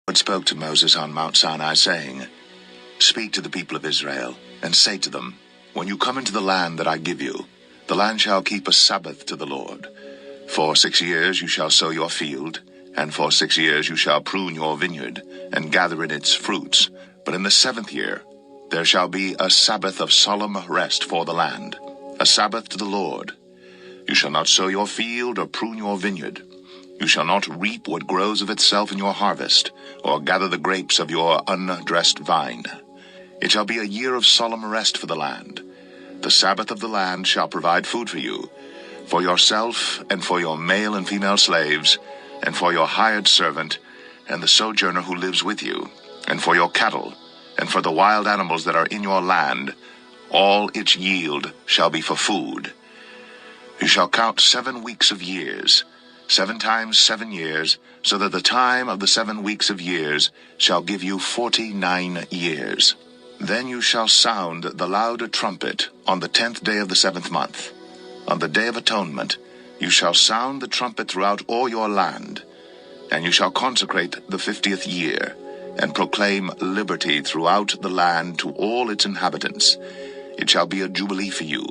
God spoke to Moses on Mount Sinai, saying, Speak to the people of Israel, and say to them, When you come into the land that I give you, the land shall keep a Sabbath to the Lord. For 6 years you shall sow your field, and for 6 years you shall prune your vineyard, and gather in its fruits. But in the 7th year there shall be a Sabbath of solemn rest for the land, a Sabbath to the Lord. You shall not sow your field or prune your vineyard. You shall not reap what grows of itself in your harvest, or gather the grapes of your undressed vine. It shall be a year of solemn rest for the land. The Sabbath of the land shall provide food for you, for yourself and for your male and female slaves, and for your hired servant, and the sojourner who lives with you, and for your cattle, and for the wild animals that are in your land. All its yield shall be for food. You shall count 7 weeks of years, 7 times 7 years, so that the time of the 7 weeks of years shall give you 49 years. Then you shall sound the loud trumpet on the 10th day of the 7th month. On the day of atonement you shall sound the trumpet throughout all your land, and you shall consecrate the 50th year, and proclaim liberty throughout the land to all its inhabitants. It shall be a jubilee for you,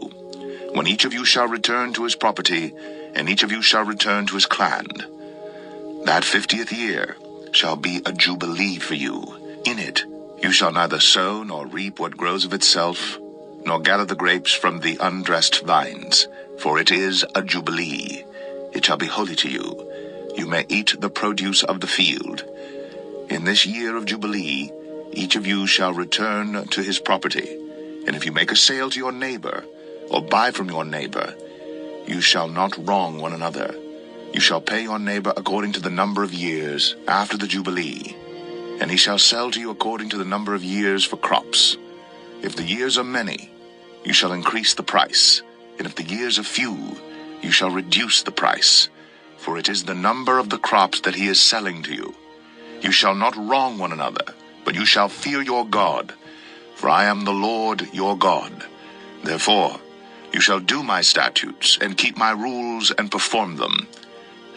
when each of you shall return to his property, and each of you shall return to his clan. That 50th year shall be a jubilee for you. In it you shall neither sow nor reap what grows of itself, nor gather the grapes from the undressed vines, for it is a jubilee. It shall be holy to you. You may eat the produce of the field. In this year of jubilee each of you shall return to his property, and if you make a sale to your neighbor, or buy from your neighbor, you shall not wrong one another. You shall pay your neighbor according to the number of years after the Jubilee, and he shall sell to you according to the number of years for crops. If the years are many, you shall increase the price, and if the years are few, you shall reduce the price, for it is the number of the crops that he is selling to you. You shall not wrong one another, but you shall fear your God, for I am the Lord your God. Therefore, you shall do my statutes, and keep my rules, and perform them.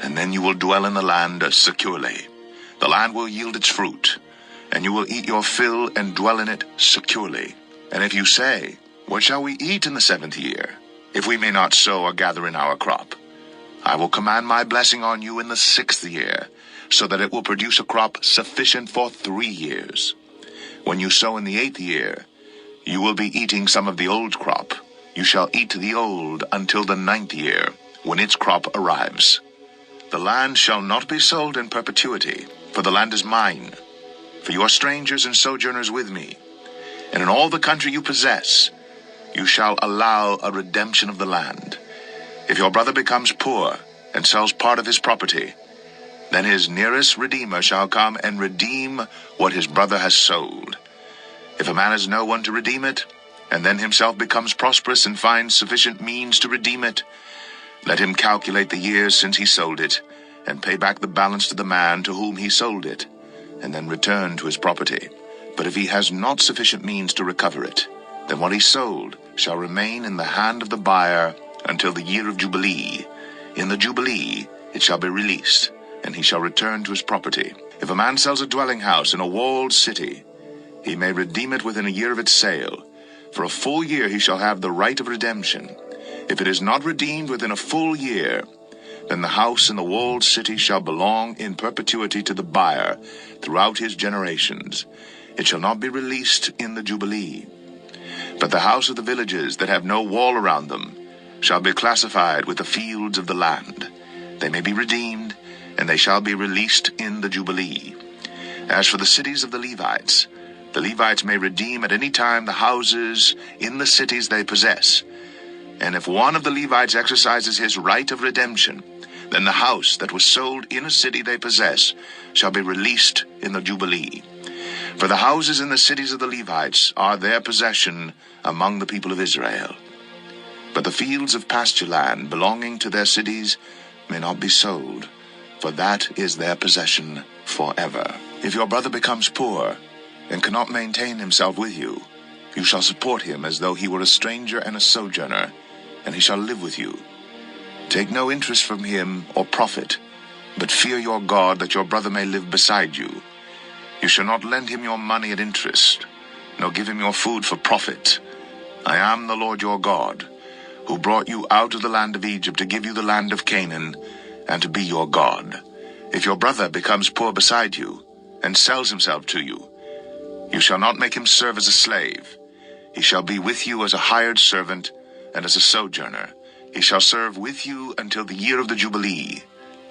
And then you will dwell in the land securely. The land will yield its fruit, and you will eat your fill, and dwell in it securely. And if you say, What shall we eat in the 7th year, if we may not sow or gather in our crop? I will command my blessing on you in the 6th year, so that it will produce a crop sufficient for 3 years. When you sow in the 8th year, you will be eating some of the old crop. You shall eat the old until the 9th year, when its crop arrives. The land shall not be sold in perpetuity, for the land is mine. For you are strangers and sojourners with me, and in all the country you possess, you shall allow a redemption of the land. If your brother becomes poor and sells part of his property, then his nearest redeemer shall come and redeem what his brother has sold. If a man has no one to redeem it, and then himself becomes prosperous and finds sufficient means to redeem it, let him calculate the years since he sold it, and pay back the balance to the man to whom he sold it, and then return to his property. But if he has not sufficient means to recover it, then what he sold shall remain in the hand of the buyer until the year of Jubilee. In the Jubilee it shall be released, and he shall return to his property. If a man sells a dwelling house in a walled city, he may redeem it within a year of its sale. For a full year he shall have the right of redemption. If it is not redeemed within a full year, then the house in the walled city shall belong in perpetuity to the buyer throughout his generations. It shall not be released in the Jubilee. But the house of the villages that have no wall around them shall be classified with the fields of the land. They may be redeemed, and they shall be released in the Jubilee. As for the cities of the Levites may redeem at any time the houses in the cities they possess. And if one of the Levites exercises his right of redemption, then the house that was sold in a city they possess shall be released in the Jubilee. For the houses in the cities of the Levites are their possession among the people of Israel. But the fields of pasture land belonging to their cities may not be sold, for that is their possession forever. If your brother becomes poor and cannot maintain himself with you, you shall support him as though he were a stranger and a sojourner, and he shall live with you. Take no interest from him or profit, but fear your God, that your brother may live beside you. You shall not lend him your money at interest, nor give him your food for profit. I am the Lord your God, who brought you out of the land of Egypt to give you the land of Canaan, and to be your God. If your brother becomes poor beside you, and sells himself to you, you shall not make him serve as a slave. He shall be with you as a hired servant, and as a sojourner. He shall serve with you until the year of the Jubilee.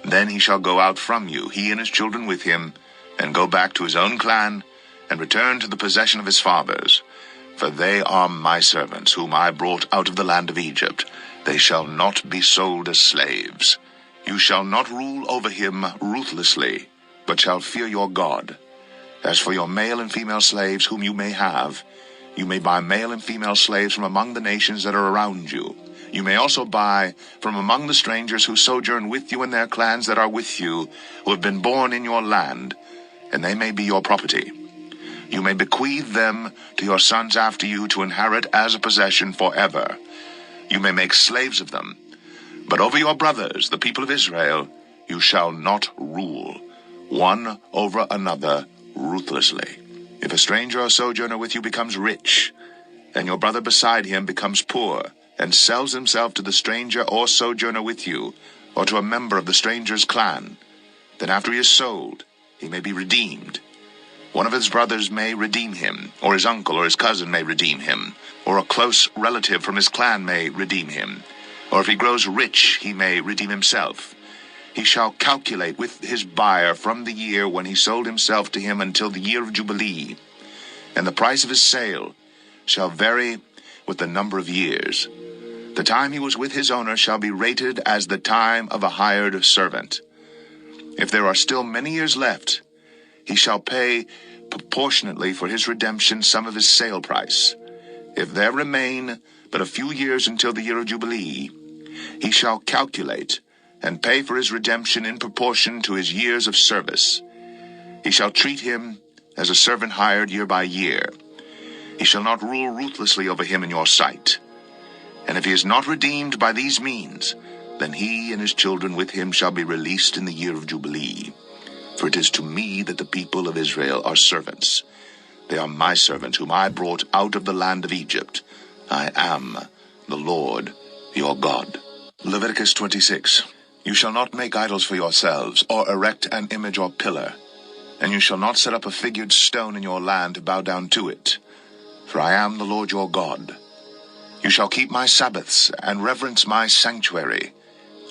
Then he shall go out from you, he and his children with him, and go back to his own clan, and return to the possession of his fathers. For they are my servants, whom I brought out of the land of Egypt. They shall not be sold as slaves. You shall not rule over him ruthlessly, but shall fear your God. As for your male and female slaves whom you may have, you may buy male and female slaves from among the nations that are around you. You may also buy from among the strangers who sojourn with you and their clans that are with you, who have been born in your land, and they may be your property. You may bequeath them to your sons after you to inherit as a possession forever. You may make slaves of them. But over your brothers, the people of Israel, you shall not rule, one over another ruthlessly. If a stranger or sojourner with you becomes rich, and your brother beside him becomes poor, and sells himself to the stranger or sojourner with you, or to a member of the stranger's clan, then after he is sold, he may be redeemed. One of his brothers may redeem him, or his uncle or his cousin may redeem him, or a close relative from his clan may redeem him, or if he grows rich, he may redeem himself. He shall calculate with his buyer from the year when he sold himself to him until the year of Jubilee, and the price of his sale shall vary with the number of years. The time he was with his owner shall be rated as the time of a hired servant. If there are still many years left, he shall pay proportionately for his redemption some of his sale price. If there remain but a few years until the year of Jubilee, he shall calculate and pay for his redemption in proportion to his years of service. He shall treat him as a servant hired year by year. He shall not rule ruthlessly over him in your sight. And if he is not redeemed by these means, then he and his children with him shall be released in the year of Jubilee. For it is to me that the people of Israel are servants. They are my servants, whom I brought out of the land of Egypt. I am the Lord your God. Leviticus 26. You shall not make idols for yourselves, or erect an image or pillar. And you shall not set up a figured stone in your land to bow down to it. For I am the Lord your God. You shall keep my Sabbaths, and reverence my sanctuary.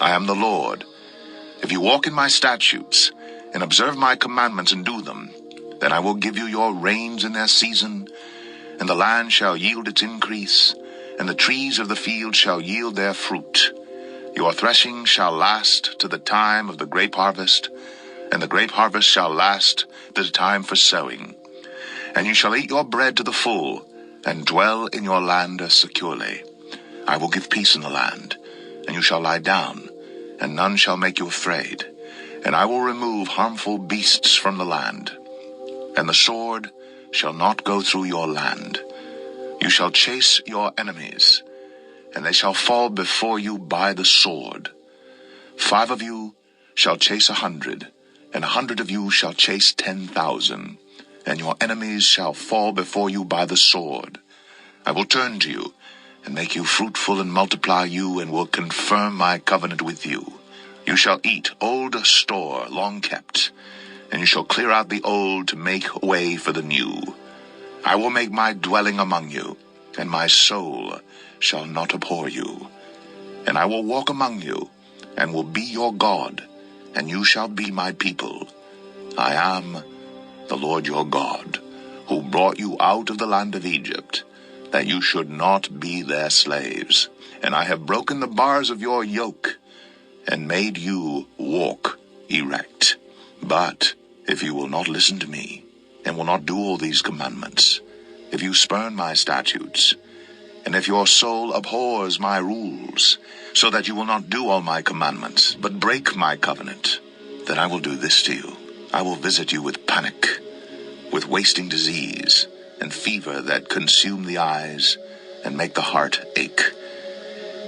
I am the Lord. If you walk in my statutes, and observe my commandments and do them, then I will give you your rains in their season, and the land shall yield its increase, and the trees of the field shall yield their fruit. Your threshing shall last to the time of the grape harvest, and the grape harvest shall last to the time for sowing. And you shall eat your bread to the full, and dwell in your land securely. I will give peace in the land, and you shall lie down, and none shall make you afraid. And I will remove harmful beasts from the land, and the sword shall not go through your land. You shall chase your enemies, and they shall fall before you by the sword. 5 of you shall chase 100, and 100 of you shall chase 10,000, and your enemies shall fall before you by the sword. I will turn to you, and make you fruitful, and multiply you, and will confirm my covenant with you. You shall eat old store long kept, and you shall clear out the old to make way for the new. I will make my dwelling among you, and my soul shall not abhor you. And I will walk among you, and will be your God, and you shall be my people. I am the Lord your God, who brought you out of the land of Egypt, that you should not be their slaves. And I have broken the bars of your yoke, and made you walk erect. But if you will not listen to me, and will not do all these commandments, if you spurn my statutes, and if your soul abhors my rules, so that you will not do all my commandments, but break my covenant, then I will do this to you. I will visit you with panic, with wasting disease, and fever that consume the eyes, and make the heart ache.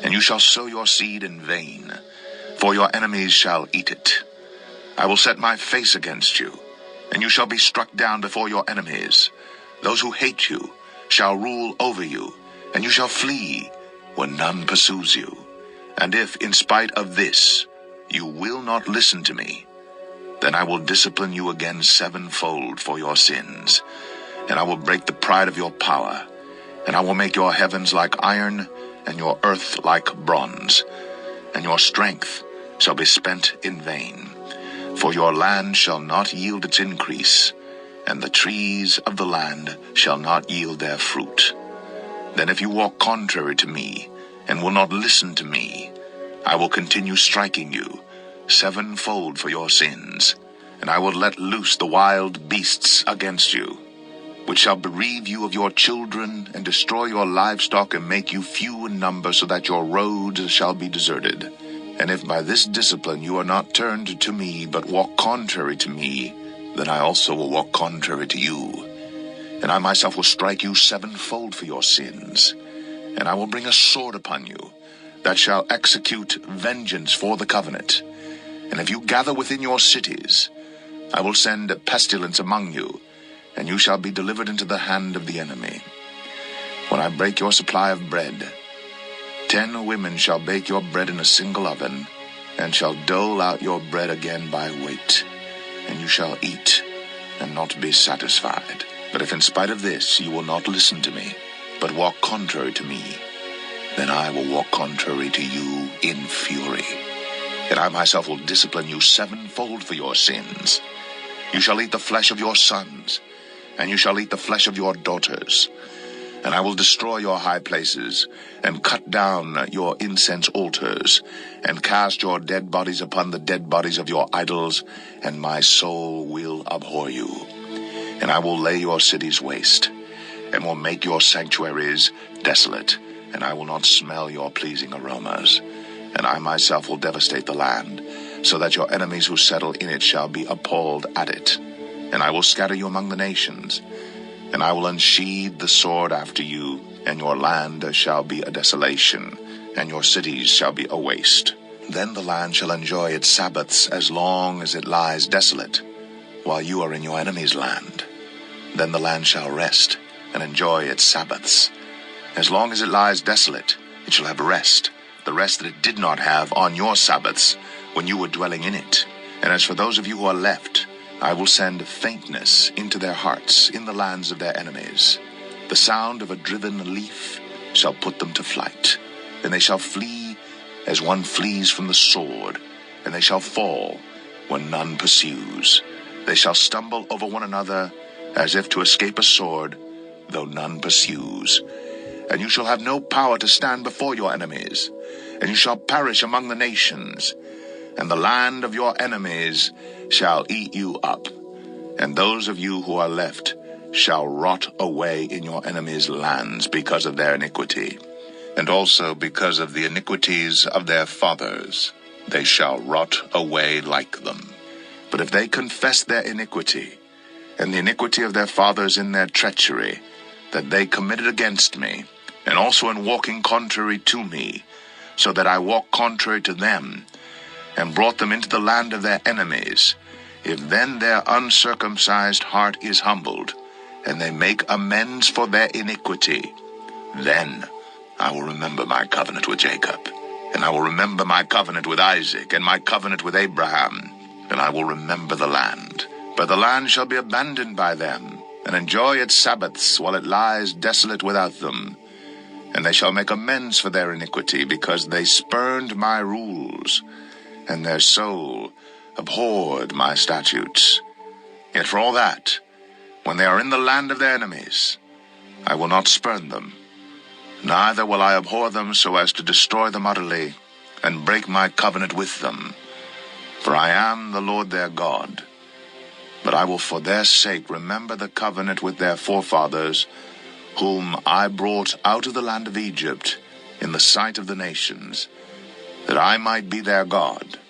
And you shall sow your seed in vain, for your enemies shall eat it. I will set my face against you, and you shall be struck down before your enemies. Those who hate you shall rule over you, and you shall flee when none pursues you. And if, in spite of this, you will not listen to me, then I will discipline you again sevenfold for your sins, and I will break the pride of your power, and I will make your heavens like iron, and your earth like bronze, and your strength shall be spent in vain. For your land shall not yield its increase, and the trees of the land shall not yield their fruit. Then if you walk contrary to me, and will not listen to me, I will continue striking you sevenfold for your sins, and I will let loose the wild beasts against you, which shall bereave you of your children, and destroy your livestock, and make you few in number, so that your roads shall be deserted. And if by this discipline you are not turned to me, but walk contrary to me, then I also will walk contrary to you. And I myself will strike you sevenfold for your sins, and I will bring a sword upon you, that shall execute vengeance for the covenant. And if you gather within your cities, I will send pestilence among you, and you shall be delivered into the hand of the enemy. When I break your supply of bread, 10 women shall bake your bread in a single oven, and shall dole out your bread again by weight, and you shall eat, and not be satisfied. But if in spite of this you will not listen to me, but walk contrary to me, then I will walk contrary to you in fury, and I myself will discipline you sevenfold for your sins. You shall eat the flesh of your sons, and you shall eat the flesh of your daughters. And I will destroy your high places, and cut down your incense altars, and cast your dead bodies upon the dead bodies of your idols, and my soul will abhor you. And I will lay your cities waste, and will make your sanctuaries desolate, and I will not smell your pleasing aromas. And I myself will devastate the land, so that your enemies who settle in it shall be appalled at it. And I will scatter you among the nations, and I will unsheathe the sword after you, and your land shall be a desolation, and your cities shall be a waste. Then the land shall enjoy its Sabbaths as long as it lies desolate, while you are in your enemy's land. Then the land shall rest, and enjoy its Sabbaths. As long as it lies desolate, it shall have rest, the rest that it did not have on your Sabbaths, when you were dwelling in it. And as for those of you who are left, I will send faintness into their hearts in the lands of their enemies. The sound of a driven leaf shall put them to flight, and they shall flee as one flees from the sword, and they shall fall when none pursues. They shall stumble over one another as if to escape a sword, though none pursues. And you shall have no power to stand before your enemies, and you shall perish among the nations, and the land of your enemies shall eat you up, and those of you who are left shall rot away in your enemies' lands because of their iniquity, and also because of the iniquities of their fathers. They shall rot away like them. But if they confess their iniquity, and the iniquity of their fathers in their treachery, that they committed against me, and also in walking contrary to me, so that I walked contrary to them, and brought them into the land of their enemies, if then their uncircumcised heart is humbled, and they make amends for their iniquity, then I will remember my covenant with Jacob, and I will remember my covenant with Isaac, and my covenant with Abraham, and I will remember the land. But the land shall be abandoned by them, and enjoy its Sabbaths while it lies desolate without them. And they shall make amends for their iniquity, because they spurned my rules, and their soul abhorred my statutes. Yet for all that, when they are in the land of their enemies, I will not spurn them, neither will I abhor them so as to destroy them utterly, and break my covenant with them. For I am the Lord their God. But I will for their sake remember the covenant with their forefathers, whom I brought out of the land of Egypt in the sight of the nations, that I might be their God.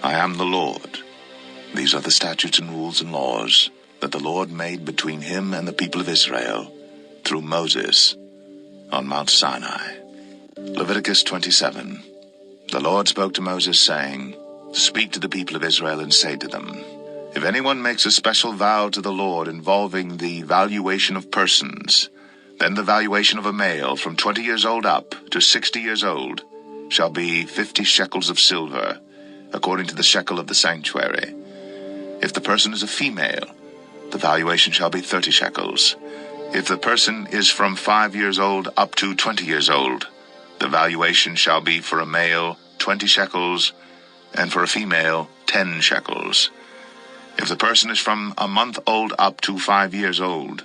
I am the Lord. These are the statutes and rules and laws that the Lord made between him and the people of Israel through Moses on Mount Sinai. Leviticus 27. The Lord spoke to Moses, saying, Speak to the people of Israel and say to them, If anyone makes a special vow to the Lord involving the valuation of persons, then the valuation of a male from 20 years old up to 60 years old shall be 50 shekels of silver, according to the shekel of the sanctuary. If the person is a female, the valuation shall be 30 shekels. If the person is from 5 years old up to 20 years old, the valuation shall be for a male 20 shekels, and for a female 10 shekels. If the person is from a month old up to 5 years old,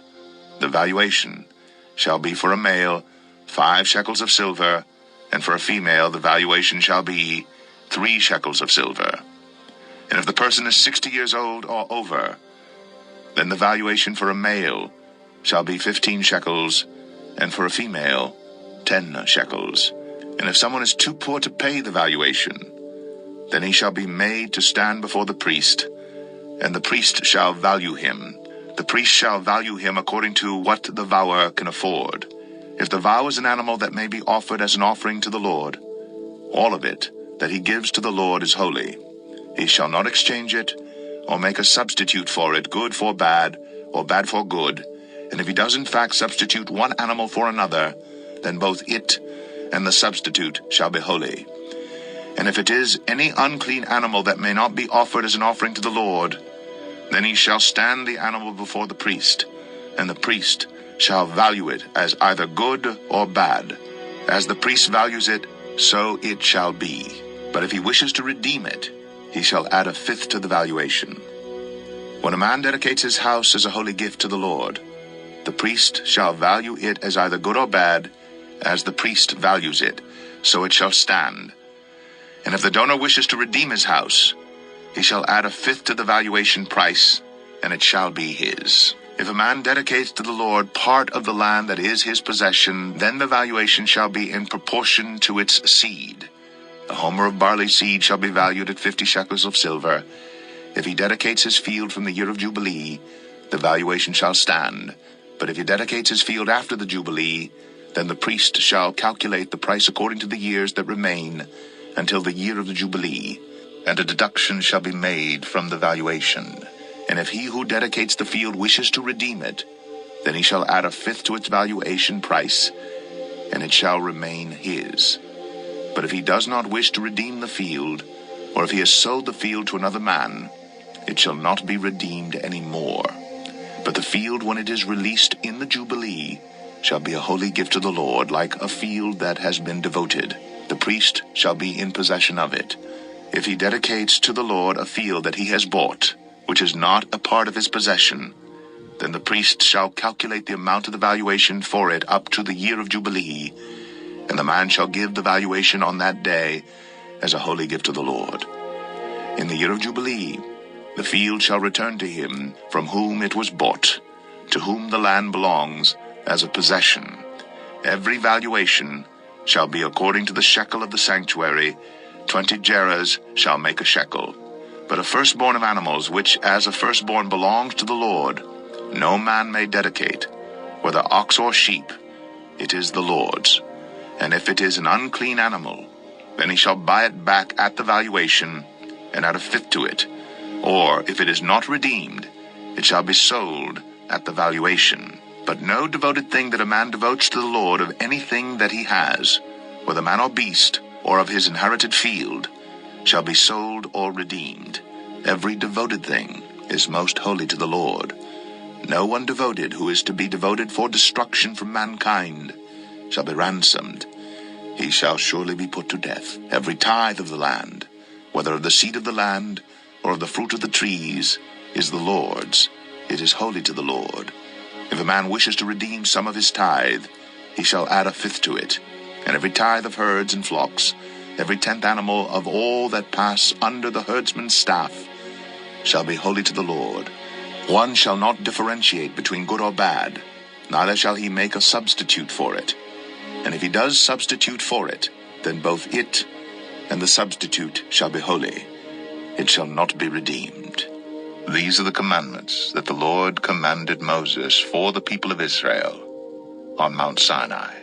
the valuation shall be for a male 5 shekels of silver, and for a female the valuation shall be 3 shekels of silver. And if the person is 60 years old or over, then the valuation for a male shall be 15 shekels, and for a female 10 shekels. And if someone is too poor to pay the valuation, then he shall be made to stand before the priest, and the priest shall value him. The priest shall value him according to what the vower can afford. If the vow is an animal that may be offered as an offering to the Lord, all of it that he gives to the Lord is holy. He shall not exchange it, or make a substitute for it, good for bad, or bad for good. And if he does in fact substitute one animal for another, then both it and the substitute shall be holy. And if it is any unclean animal that may not be offered as an offering to the Lord, then he shall stand the animal before the priest, and the priest shall value it as either good or bad. As the priest values it, so it shall be. But if he wishes to redeem it, he shall add a fifth to the valuation. When a man dedicates his house as a holy gift to the Lord, the priest shall value it as either good or bad, as the priest values it, so it shall stand. And if the donor wishes to redeem his house, he shall add a fifth to the valuation price, and it shall be his. If a man dedicates to the Lord part of the land that is his possession, then the valuation shall be in proportion to its seed. A homer of barley seed shall be valued at 50 shekels of silver. If he dedicates his field from the year of Jubilee, the valuation shall stand. But if he dedicates his field after the Jubilee, then the priest shall calculate the price according to the years that remain until the year of the Jubilee, and a deduction shall be made from the valuation. And if he who dedicates the field wishes to redeem it, then he shall add a fifth to its valuation price, and it shall remain his. But if he does not wish to redeem the field, or if he has sold the field to another man, it shall not be redeemed any more. But the field, when it is released in the Jubilee, shall be a holy gift to the Lord, like a field that has been devoted. The priest shall be in possession of it. If he dedicates to the Lord a field that he has bought, which is not a part of his possession, then the priest shall calculate the amount of the valuation for it up to the year of Jubilee, and the man shall give the valuation on that day as a holy gift to the Lord. In the year of Jubilee, the field shall return to him from whom it was bought, to whom the land belongs, as a possession. Every valuation shall be according to the shekel of the sanctuary. 20 gerahs shall make a shekel. But a firstborn of animals, which as a firstborn belongs to the Lord, no man may dedicate, whether ox or sheep, it is the Lord's. And if it is an unclean animal, then he shall buy it back at the valuation, and add a fifth to it. Or if it is not redeemed, it shall be sold at the valuation. But no devoted thing that a man devotes to the Lord of anything that he has, whether man or beast, or of his inherited field, shall be sold or redeemed. Every devoted thing is most holy to the Lord. No one devoted who is to be devoted for destruction from mankind shall be ransomed. He shall surely be put to death. Every tithe of the land, whether of the seed of the land or of the fruit of the trees, is the Lord's. It is holy to the Lord. If a man wishes to redeem some of his tithe, he shall add a fifth to it. And every tithe of herds and flocks, every 10th animal of all that pass under the herdsman's staff, shall be holy to the Lord. One shall not differentiate between good or bad, neither shall he make a substitute for it. And if he does substitute for it, then both it and the substitute shall be holy. It shall not be redeemed. These are the commandments that the Lord commanded Moses for the people of Israel on Mount Sinai.